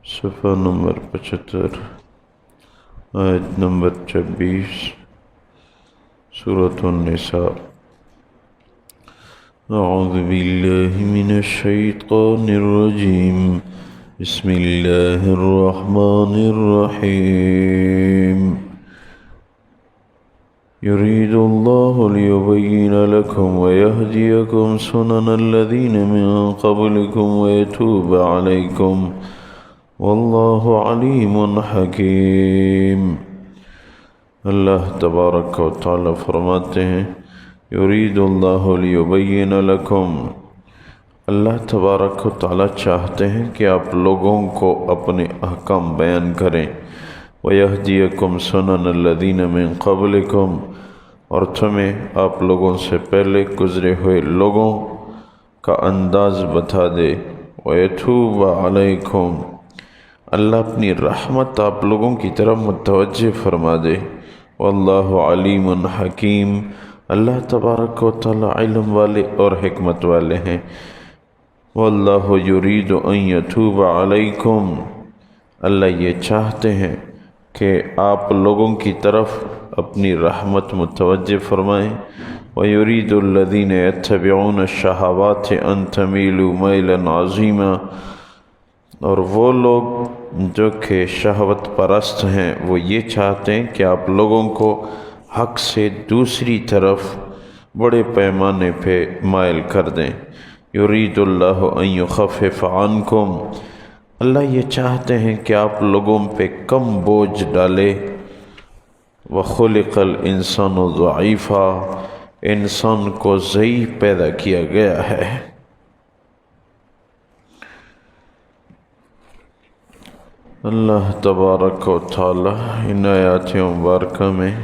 صفحہ نمبر 75 آیت نمبر 26 سورۃ النساء۔ اعوذ باللہ من الشیطان الرجیم، بسم اللہ الرحمن الرحیم۔ يريد الله ليبين لكم ويهديكم سنن الذين من قبلكم ويتوب عليكم والله عليم حكيم۔ اللہ تبارک و تعالی فرماتے ہیں یرید اللہ لیبین لکم، اللہ تبارک و تعالی چاہتے ہیں کہ آپ لوگوں کو اپنے احکام بیان کریں، وَيَهْدِيَكُمْ سُنَنَ الَّذِينَ مِن قَبْلِكُمْ، اور تمہیں آپ لوگوں سے پہلے گزرے ہوئے لوگوں کا انداز بتا دے، وَيَتُوبَ عَلَيْكُمْ، اللہ اپنی رحمت آپ لوگوں کی طرف متوجہ فرما دے، وَاللَّهُ عَلِيمٌ حَكِيمٌ، اللہ تبارک و تعالی علم والے اور حکمت والے ہیں۔ وَاللَّهُ يُرِيدُ أَن يَتُوبَ عَلَيْكُمْ، اللہ یہ چاہتے ہیں کہ آپ لوگوں کی طرف اپنی رحمت متوجہ فرمائیں۔ وَيُرِيدُ الَّذِينَ يَتَّبِعُونَ الشَّهَوَاتِ أَن تَمِيلُوا مَيْلًا عَظِيمًا، اور وہ لوگ جو کہ شہوت پرست ہیں وہ یہ چاہتے ہیں کہ آپ لوگوں کو حق سے دوسری طرف بڑے پیمانے پہ مائل کر دیں۔ یرید اللہ ان یخفف عنکم، اللہ یہ چاہتے ہیں کہ آپ لوگوں پہ کم بوجھ ڈالے۔ وَخُلِقَ الْإِنسَانُ ضَعِيفًا، انسان کو ضعیف پیدا کیا گیا ہے۔ اللہ تبارک و تعالی ان آیات مبارکہ میں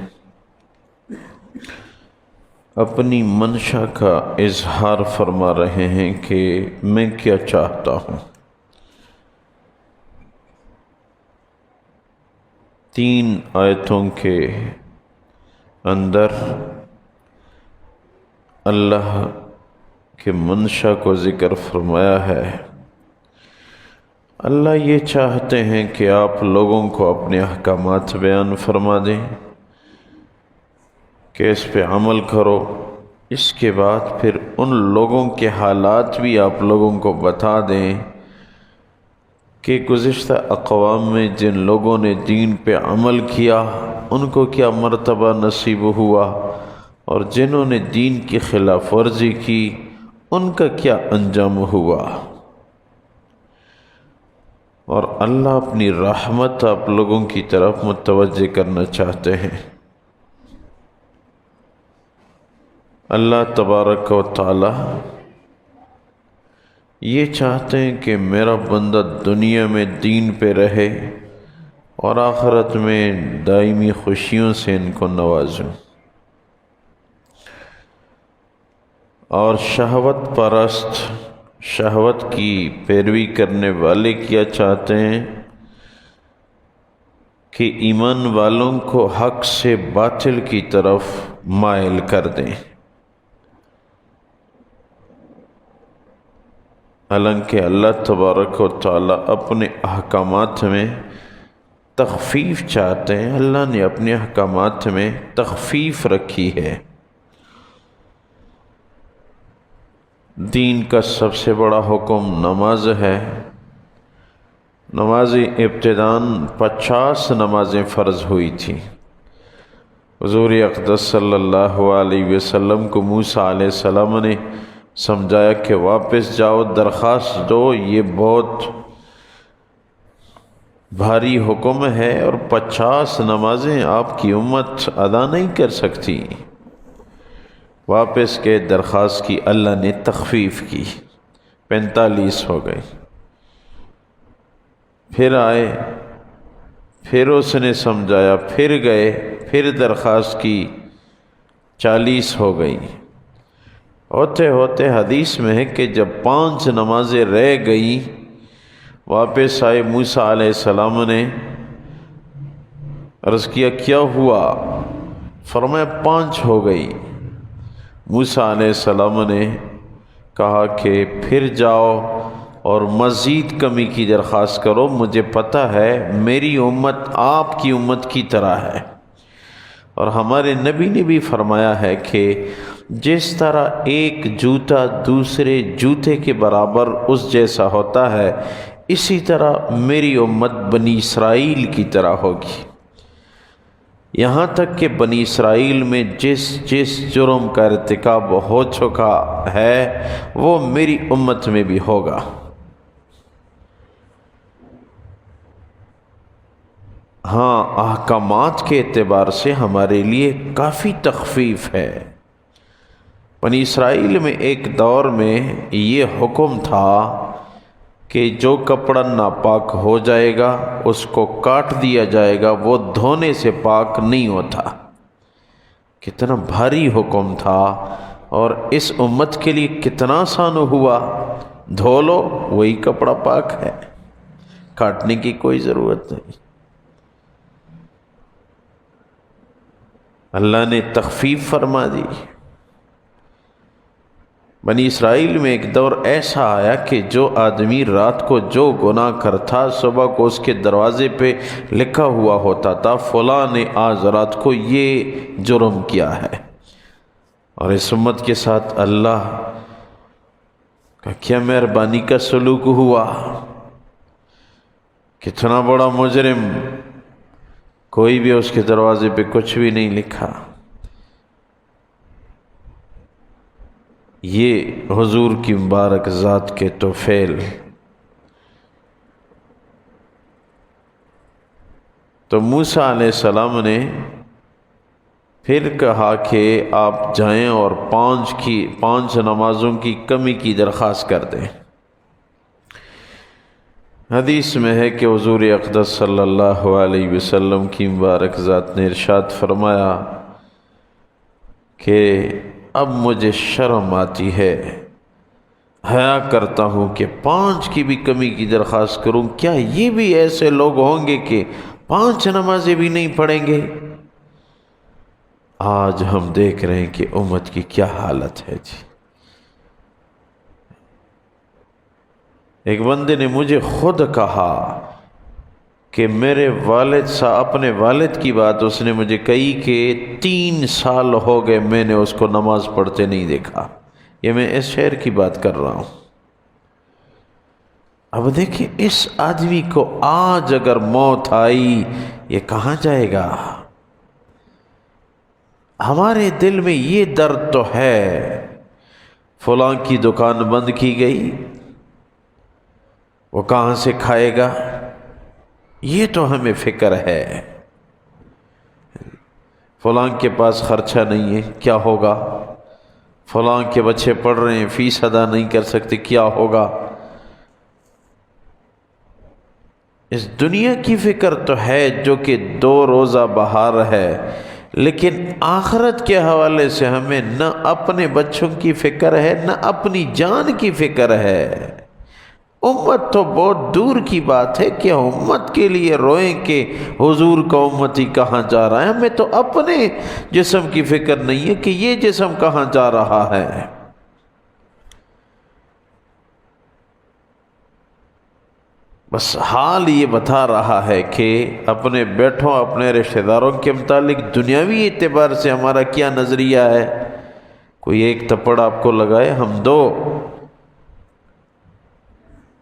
اپنی منشا کا اظہار فرما رہے ہیں کہ میں کیا چاہتا ہوں۔ 3 آیتوں کے اندر اللہ کے منشا کو ذکر فرمایا ہے۔ اللہ یہ چاہتے ہیں کہ آپ لوگوں کو اپنے احکامات بیان فرما دیں کہ اس پہ عمل کرو، اس کے بعد پھر ان لوگوں کے حالات بھی آپ لوگوں کو بتا دیں کہ گزشتہ اقوام میں جن لوگوں نے دین پہ عمل کیا ان کو کیا مرتبہ نصیب ہوا، اور جنہوں نے دین کی خلاف ورزی کی ان کا کیا انجام ہوا۔ اور اللہ اپنی رحمت آپ لوگوں کی طرف متوجہ کرنا چاہتے ہیں۔ اللہ تبارک و تعالی یہ چاہتے ہیں کہ میرا بندہ دنیا میں دین پہ رہے اور آخرت میں دائمی خوشیوں سے ان کو نوازوں۔ اور شہوت پرست، شہوت کی پیروی کرنے والے کیا چاہتے ہیں کہ ایمان والوں کو حق سے باطل کی طرف مائل کر دیں۔ حالانکہ اللہ تبارک و تعالی اپنے احکامات میں تخفیف چاہتے ہیں، اللہ نے اپنے احکامات میں تخفیف رکھی ہے۔ دین کا سب سے بڑا حکم نماز ہے۔ نماز ابتداً 50 نمازیں فرض ہوئی تھیں۔ حضور اقدس صلی اللہ علیہ وسلم کو موسیٰ علیہ السلام نے سمجھایا کہ واپس جاؤ، درخواست دو، یہ بہت بھاری حکم ہے اور 50 نمازیں آپ کی امت ادا نہیں کر سکتی۔ واپس کے درخواست کی، اللہ نے تخفیف کی، 45 ہو گئی۔ پھر آئے، پھر اس نے سمجھایا، پھر گئے، پھر درخواست کی، 40 ہو گئی۔ ہوتے ہوتے حدیث میں ہے کہ جب 5 نمازیں رہ گئی، واپس آئے موسیٰ علیہ السلام نے عرض کیا کیا ہوا؟ فرمایا 5 ہو گئی۔ موسیٰ علیہ السلام نے کہا کہ پھر جاؤ اور مزید کمی کی درخواست کرو، مجھے پتہ ہے میری امت آپ کی امت کی طرح ہے۔ اور ہمارے نبی نے بھی فرمایا ہے کہ جس طرح ایک جوتا دوسرے جوتے کے برابر اس جیسا ہوتا ہے، اسی طرح میری امت بنی اسرائیل کی طرح ہوگی۔ یہاں تک کہ بنی اسرائیل میں جس جرم کا ارتکاب ہو چکا ہے وہ میری امت میں بھی ہوگا۔ ہاں، احکامات کے اعتبار سے ہمارے لیے کافی تخفیف ہے۔ بنی اسرائیل میں ایک دور میں یہ حکم تھا کہ جو کپڑا ناپاک ہو جائے گا اس کو کاٹ دیا جائے گا، وہ دھونے سے پاک نہیں ہوتا۔ کتنا بھاری حکم تھا، اور اس امت کے لیے کتنا آسان ہوا، دھو لو وہی کپڑا پاک ہے، کاٹنے کی کوئی ضرورت نہیں۔ اللہ نے تخفیف فرما دی۔ بنی اسرائیل میں ایک دور ایسا آیا کہ جو آدمی رات کو جو گناہ کرتا صبح کو اس کے دروازے پہ لکھا ہوا ہوتا تھا فلاں نے آج رات کو یہ جرم کیا ہے۔ اور اس امت کے ساتھ اللہ کا کیا مہربانی کا سلوک ہوا، کتنا بڑا مجرم، کوئی بھی اس کے دروازے پہ کچھ بھی نہیں لکھا۔ یہ حضور کی مبارک ذات کے توفیل۔ تو موسیٰ علیہ السلام نے پھر کہا کہ آپ جائیں اور 5 نمازوں کی کمی کی درخواست کر دیں۔ حدیث میں ہے کہ حضور اقدس صلی اللہ علیہ وسلم کی مبارک ذات نے ارشاد فرمایا کہ اب مجھے شرم آتی ہے، حیا کرتا ہوں کہ 5 کی بھی کمی کی درخواست کروں۔ کیا یہ بھی ایسے لوگ ہوں گے کہ 5 نمازیں بھی نہیں پڑھیں گے؟ آج ہم دیکھ رہے ہیں کہ امت کی کیا حالت ہے جی۔ ایک بندے نے مجھے خود کہا کہ میرے والد صاحب، اپنے والد کی بات اس نے مجھے کہی کہ 3 سال ہو گئے میں نے اس کو نماز پڑھتے نہیں دیکھا۔ یہ میں اس شہر کی بات کر رہا ہوں۔ اب دیکھیں اس آدمی کو آج اگر موت آئی یہ کہاں جائے گا؟ ہمارے دل میں یہ درد تو ہے، فلاں کی دکان بند کی گئی، وہ کہاں سے کھائے گا؟ یہ تو ہمیں فکر ہے۔ فلاں کے پاس خرچہ نہیں ہے، کیا ہوگا؟ فلاں کے بچے پڑھ رہے ہیں، فیس ادا نہیں کر سکتے، کیا ہوگا؟ اس دنیا کی فکر تو ہے جو کہ 2 روزہ بہار ہے، لیکن آخرت کے حوالے سے ہمیں نہ اپنے بچوں کی فکر ہے نہ اپنی جان کی فکر ہے۔ امت تو بہت دور کی بات ہے کہ امت کے لیے روئیں کہ حضور کا امتی کہاں جا رہا ہے۔ ہمیں تو اپنے جسم کی فکر نہیں ہے کہ یہ جسم کہاں جا رہا ہے۔ بس حال یہ بتا رہا ہے کہ اپنے بیٹھوں، اپنے رشتہ داروں کے متعلق دنیاوی اعتبار سے ہمارا کیا نظریہ ہے۔ کوئی ایک تھپڑ آپ کو لگائے، ہم 2،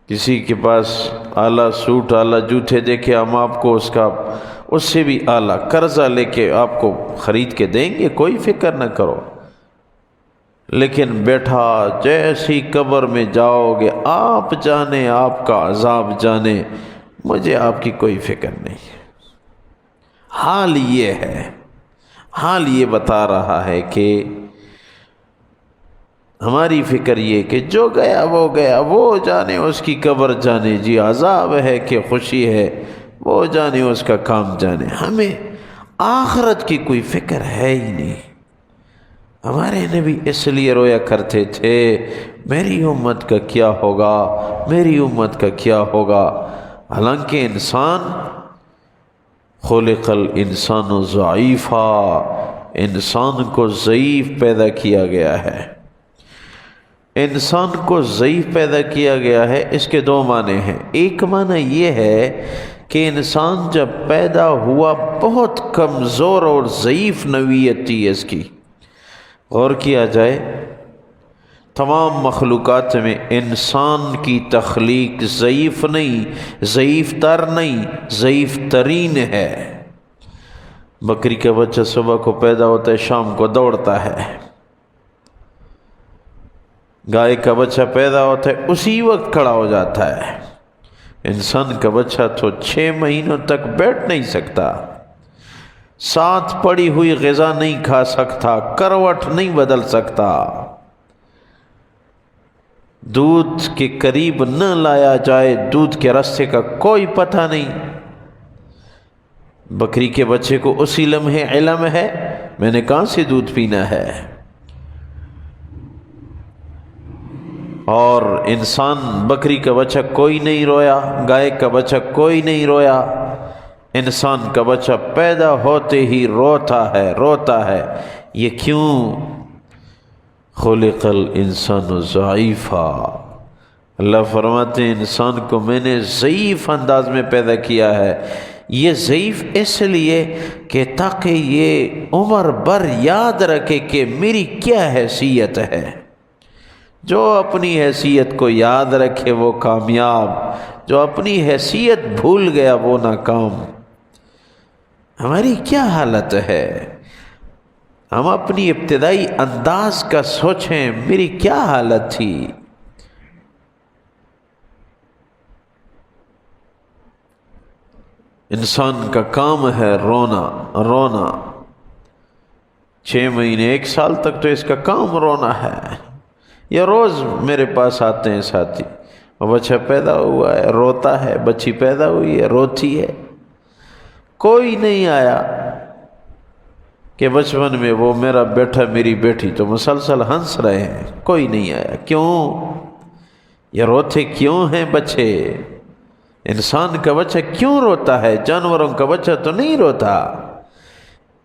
کسی کے پاس اعلیٰ سوٹ اعلیٰ جوتے دیکھے، ہم آپ کو اس سے بھی اعلیٰ قرضہ لے کے آپ کو خرید کے دیں گے، کوئی فکر نہ کرو۔ لیکن بیٹھا جیسی قبر میں جاؤ گے، آپ جانے آپ کا عذاب جانے، مجھے آپ کی کوئی فکر نہیں۔ حال یہ ہے، حال یہ بتا رہا ہے کہ ہماری فکر یہ کہ جو گیا، وہ جانے اس کی قبر جانے، جی عذاب ہے کہ خوشی ہے وہ جانے اس کا کام جانے۔ ہمیں آخرت کی کوئی فکر ہے ہی نہیں۔ ہمارے نبی اس لیے رویا کرتے تھے میری امت کا کیا ہوگا، میری امت کا کیا ہوگا۔ حالانکہ انسان خلق الانسان ضعیفا، انسان کو ضعیف پیدا کیا گیا ہے۔ انسان کو ضعیف پیدا کیا گیا ہے، اس کے دو معنی ہیں۔ ایک معنی یہ ہے کہ انسان جب پیدا ہوا بہت کمزور اور ضعیف نوعیت تھی اس کی۔ غور کیا جائے تمام مخلوقات میں انسان کی تخلیق ضعیف نہیں، ضعیف تر نہیں، ضعیف ترین ہے۔ بکری کا بچہ صبح کو پیدا ہوتا ہے، شام کو دوڑتا ہے۔ گائے کا بچہ پیدا ہوتا ہے، اسی وقت کھڑا ہو جاتا ہے۔ انسان کا بچہ تو 6 مہینوں تک بیٹھ نہیں سکتا، ساتھ پڑی ہوئی غذا نہیں کھا سکتا، کروٹ نہیں بدل سکتا، دودھ کے قریب نہ لایا جائے دودھ کے راستے کا کوئی پتہ نہیں۔ بکری کے بچے کو اسی لمحے علم ہے میں نے کہاں سے دودھ پینا ہے، اور انسان بکری کا بچہ کوئی نہیں رویا، گائے کا بچہ کوئی نہیں رویا، انسان کا بچہ پیدا ہوتے ہی روتا ہے۔ یہ کیوں؟ خلق الانسان ضعیفا، اللہ فرماتے ہیں انسان کو میں نے ضعیف انداز میں پیدا کیا ہے۔ یہ ضعیف اس لیے کہ تاکہ یہ عمر بھر یاد رکھے کہ میری کیا حیثیت ہے۔ جو اپنی حیثیت کو یاد رکھے وہ کامیاب، جو اپنی حیثیت بھول گیا وہ ناکام۔ ہماری کیا حالت ہے؟ ہم اپنی ابتدائی انداز کا سوچیں، میری کیا حالت تھی؟ انسان کا کام ہے رونا 6 مہینے 1 سال تک تو اس کا کام رونا ہے۔ یا روز میرے پاس آتے ہیں ساتھی، وہ بچہ پیدا ہوا ہے روتا ہے، بچی پیدا ہوئی ہے روتی ہے۔ کوئی نہیں آیا کہ بچپن میں وہ میرا بیٹا میری بیٹی تو مسلسل ہنس رہے ہیں، کوئی نہیں آیا۔ کیوں؟ یہ روتے کیوں ہیں بچے؟ انسان کا بچہ کیوں روتا ہے؟ جانوروں کا بچہ تو نہیں روتا۔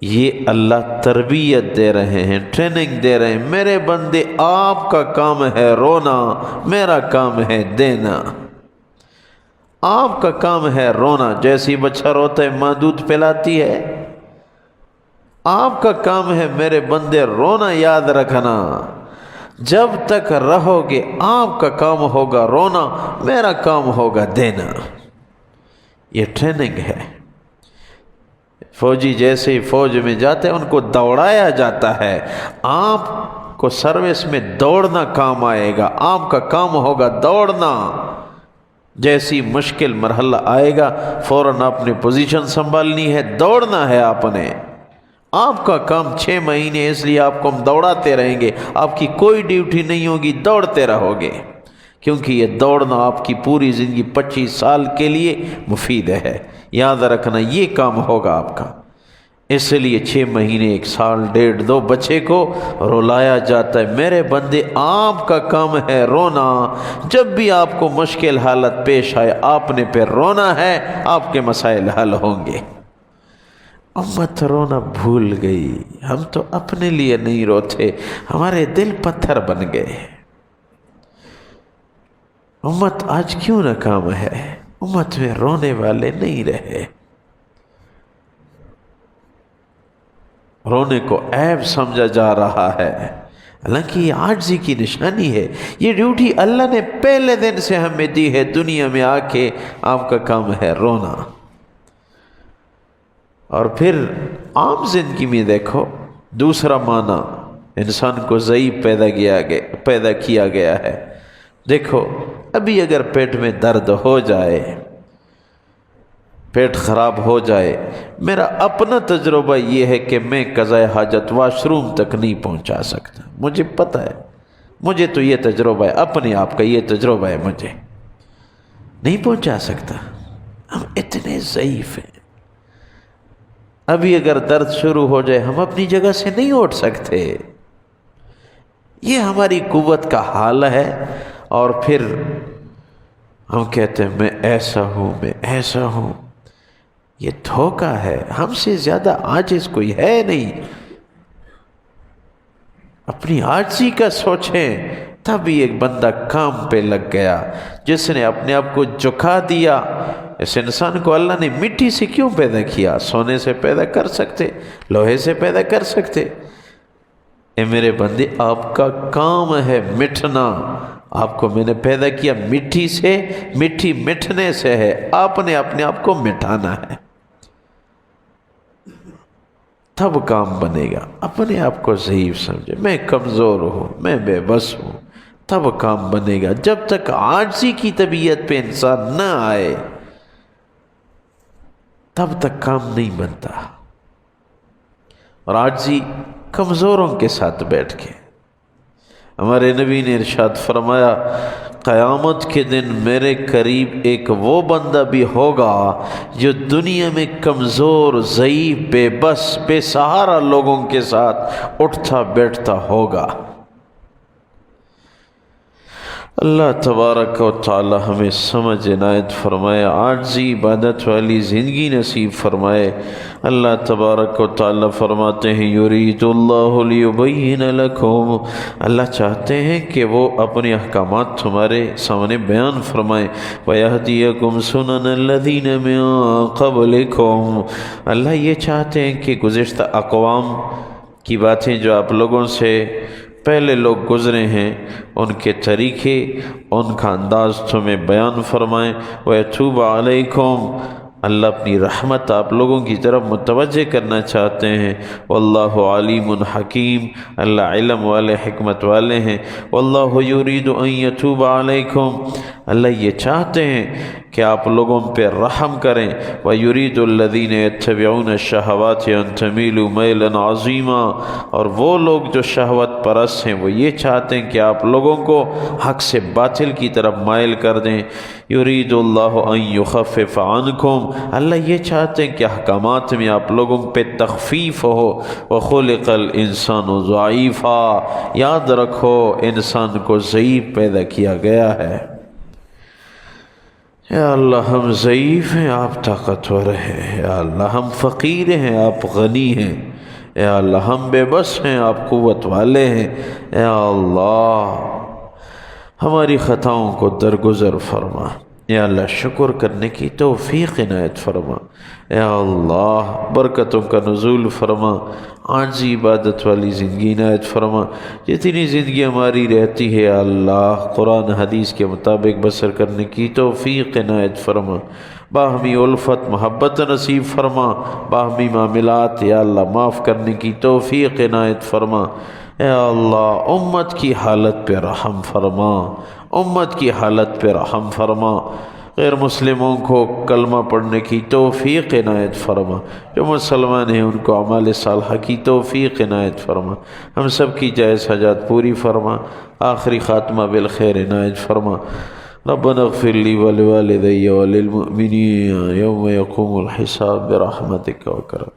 یہ اللہ تربیت دے رہے ہیں، ٹریننگ دے رہے ہیں، میرے بندے آپ کا کام ہے رونا، میرا کام ہے دینا۔ آپ کا کام ہے رونا، جیسے بچہ روتا ہے ماں دودھ پلاتی ہے۔ آپ کا کام ہے میرے بندے رونا یاد رکھنا۔ جب تک رہو گے آپ کا کام ہوگا رونا، میرا کام ہوگا دینا۔ یہ ٹریننگ ہے۔ فوجی جیسے ہی فوج میں جاتے ہیں ان کو دوڑایا جاتا ہے، آپ کو سروس میں دوڑنا کام آئے گا، آپ کا کام ہوگا دوڑنا۔ جیسی مشکل مرحلہ آئے گا فوراً اپنی پوزیشن سنبھالنی ہے، دوڑنا ہے آپ نے۔ آپ کا کام 6 مہینے اس لیے آپ کو ہم دوڑاتے رہیں گے، آپ کی کوئی ڈیوٹی نہیں ہوگی، دوڑتے رہو گے، کیونکہ یہ دوڑنا آپ کی پوری زندگی 25 سال کے لیے مفید ہے۔ یاد رکھنا یہ کام ہوگا آپ کا۔ اس لیے 6 مہینے 1 سال 1.5 2 بچے کو رلایا جاتا ہے۔ میرے بندے آپ کا کام ہے رونا۔ جب بھی آپ کو مشکل حالت پیش آئے آپ نے پھر رونا ہے، آپ کے مسائل حل ہوں گے۔ امت رونا بھول گئی، ہم تو اپنے لیے نہیں روتے، ہمارے دل پتھر بن گئے۔ امت آج کیوں ناکام ہے؟ امت میں رونے والے نہیں رہے۔ رونے کو عیب سمجھا جا رہا ہے، حالانکہ یہ عاجزی کی نشانی ہے۔ یہ ڈیوٹی اللہ نے پہلے دن سے ہمیں دی ہے، دنیا میں آ کے آپ کا کام ہے رونا۔ اور پھر عام زندگی میں دیکھو دوسرا معنی انسان کو ضعیف پیدا کیا گیا ہے۔ دیکھو ابھی اگر پیٹ میں درد ہو جائے، پیٹ خراب ہو جائے، میرا اپنا تجربہ یہ ہے کہ میں قضاء حاجت واش روم تک نہیں پہنچا سکتا۔ مجھے پتہ ہے، مجھے تو یہ تجربہ ہے، اپنے آپ کا یہ تجربہ ہے، مجھے نہیں پہنچا سکتا۔ ہم اتنے ضعیف ہیں، ابھی اگر درد شروع ہو جائے ہم اپنی جگہ سے نہیں اٹھ سکتے۔ یہ ہماری قوت کا حال ہے، اور پھر ہم کہتے ہیں میں ایسا ہوں، میں ایسا ہوں۔ یہ دھوکہ ہے، ہم سے زیادہ عاجز کوئی ہے نہیں۔ اپنی عاجزی کا سوچیں تب ایک بندہ کام پہ لگ گیا جس نے اپنے آپ کو جھکا دیا۔ اس انسان کو اللہ نے مٹی سے کیوں پیدا کیا؟ سونے سے پیدا کر سکتے، لوہے سے پیدا کر سکتے۔ اے میرے بندے، آپ کا کام ہے مٹنا۔ آپ کو میں نے پیدا کیا مٹی سے، مٹی مٹنے سے ہے، آپ نے اپنے آپ کو مٹانا ہے، تب کام بنے گا۔ اپنے آپ کو ضعیف سمجھے، میں کمزور ہوں، میں بے بس ہوں، تب کام بنے گا۔ جب تک عاجزی کی طبیعت پہ انسان نہ آئے تب تک کام نہیں بنتا۔ اور عاجزی کمزوروں کے ساتھ بیٹھ کے، ہمارے نبی نے ارشاد فرمایا قیامت کے دن میرے قریب ایک وہ بندہ بھی ہوگا جو دنیا میں کمزور، ضعیف، بے بس، بے سہارا لوگوں کے ساتھ اٹھتا بیٹھتا ہوگا۔ اللہ تبارک و تعالی ہمیں سمجھ عنایت فرمائے، عاجزی عبادت والی زندگی نصیب فرمائے۔ اللہ تبارک و تعالی فرماتے ہیں یرید اللہ لیبین لکم، اللہ چاہتے ہیں کہ وہ اپنے احکامات تمہارے سامنے بیان فرمائیں۔ ویہدیکم سنن الذین من قبلکم، اللہ یہ چاہتے ہیں کہ گزشتہ اقوام کی باتیں جو آپ لوگوں سے پہلے لوگ گزرے ہیں ان کے طریقے، ان کا انداز تمہیں بیان فرمائیں۔ وَيَتُوبَ عَلَيْكُمْ، اللہ اپنی رحمت آپ لوگوں کی طرف متوجہ کرنا چاہتے ہیں۔ واللہ علیم حکیم، اللہ علم والے، حکمت والے ہیں۔ واللہ یرید ان یتوب علیکم، اللہ یہ چاہتے ہیں کہ آپ لوگوں پہ رحم کریں۔ وَيُرِيدُ الَّذِينَ يَتَّبِعُونَ الشَّهَوَاتِ أَن تَمِيلُوا مَيْلًا عَظِيمًا، اور وہ لوگ جو شہوت پرست ہیں وہ یہ چاہتے ہیں کہ آپ لوگوں کو حق سے باطل کی طرف مائل کر دیں۔ یرید اللہ ان یخفف عنکم، اللہ یہ چاہتے ہیں کہ احکامات میں آپ لوگوں پہ تخفیف ہو۔ وخلق الانسان ضعیفا، یاد رکھو انسان کو ضعیف پیدا کیا گیا ہے۔ یا اللہ ہم ضعیف ہیں، آپ طاقتور ہیں۔ یا اللہ ہم فقیر ہیں، آپ غنی ہیں۔ یا اللہ ہم بے بس ہیں، آپ قوت والے ہیں۔ یا اللہ ہماری خطاؤں کو درگزر فرما۔ یا اللہ شکر کرنے کی توفیق عنایت فرما۔ یا اللہ برکتوں کا نزول فرما، عاجزی عبادت والی زندگی عنایت فرما۔ جتنی زندگی ہماری رہتی ہے یا اللہ قرآن حدیث کے مطابق بسر کرنے کی توفیق عنایت فرما۔ باہمی الفت محبت نصیب فرما، باہمی معاملات یا اللہ معاف کرنے کی توفیق عنایت فرما۔ یا اللہ امت کی حالت پہ رحم فرما، امت کی حالت پہ رحم فرما۔ غیر مسلموں کو کلمہ پڑھنے کی توفیق عنایت فرما، جو مسلمان ہیں ان کو اعمال صالحہ کی توفیق عنایت فرما۔ ہم سب کی جائز حاجات پوری فرما، آخری خاتمہ بالخیر عنایت فرما۔ ربنا اغفر لی ولوالدی وللمؤمنین یوم یقوم الحساب برحمتک وکرم۔